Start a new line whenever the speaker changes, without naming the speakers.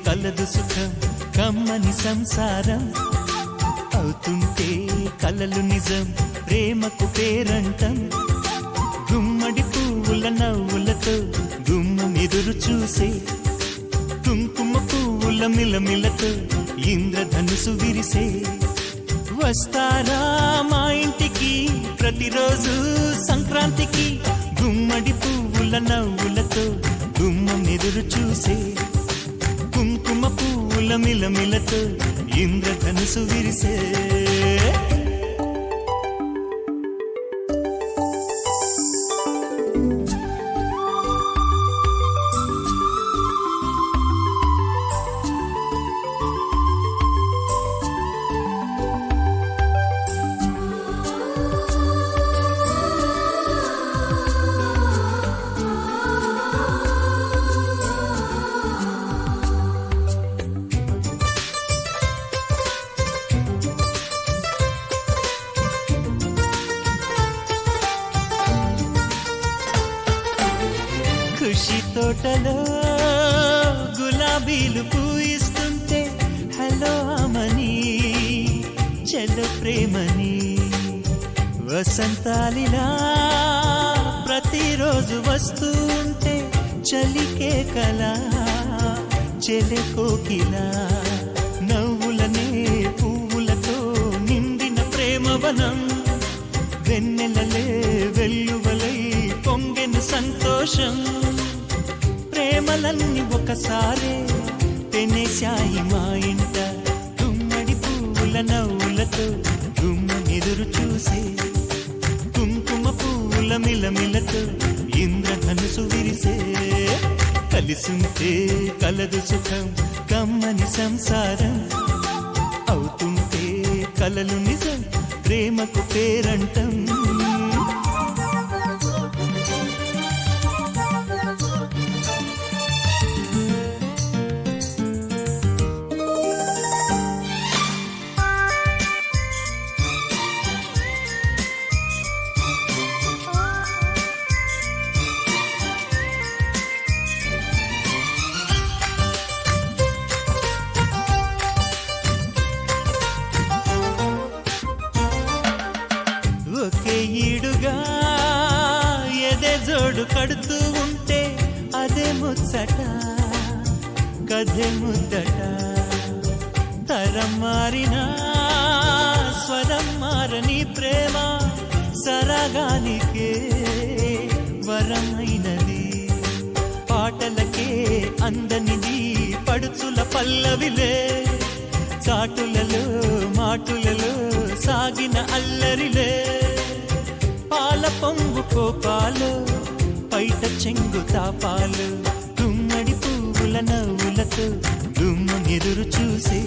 కలదు సుఖం కమ్మని సంసారం అవుతుంటే కలలు నిజం ప్రేమకు పేరంటం గుమ్మడి పువ్వుల నవ్వులతో గుమ్మం ఎదురు చూసే కుంకుమ పువ్వుల మిలమిలతో ఇంద్రధనుసు విరిసే వస్తారా మా ఇంటికి ప్రతిరోజు సంక్రాంతికి గుమ్మడి పువ్వుల నవ్వులతో గుమ్మం ఎదురు చూసే కుంకుమ పువ్వుల మిలమిలతో ఇంద్రధనుసు విరిసే ఖుషి తోటలో గులాబీలు పూయిస్తుంటే హలో అమని చెల్లు ప్రేమని వసంతాలిలా ప్రతిరోజు వస్తూ ఉంటే చలికే కలా చెలె కోకిలా నవ్వులనే పువ్వులతో నిండిన ప్రేమవనం వెన్నెలలే వెల్లువలై పొంగెను సంతోషం ప్రేమలన్నీ ఒకసారే తెనేశాయి మా ఇంట గుమ్మడి పువ్వుల నవ్వులతో గుమ్మం ఎదురు చూసే కుంకుమ పువ్వుల మిలమిలతో ఇంద్రధనుసు విరిసే కలిసుంటే కలదు సుఖం కమ్మని సంసారం అవుతుంటే కలలు నిజం ప్రేమకు పేరంటం ఒకే ఈడుగా ఎదే జోడు కడుతూ ఉంటే అదే ముచ్చట కథే ముద్దట తరం మారినా స్వరం మారని ప్రేమ సరగానికే వరమైనది పాటలకే అందనిది పడుచుల పల్లవిలే చాటులలో మాటులలో సాగిన అల్లరిలే పాల పొంగు కోపాలు పైట చెంగు తాపాలు గుమ్మడి పువ్వుల నవ్వులతో గుమ్మం ఎదురు చూసే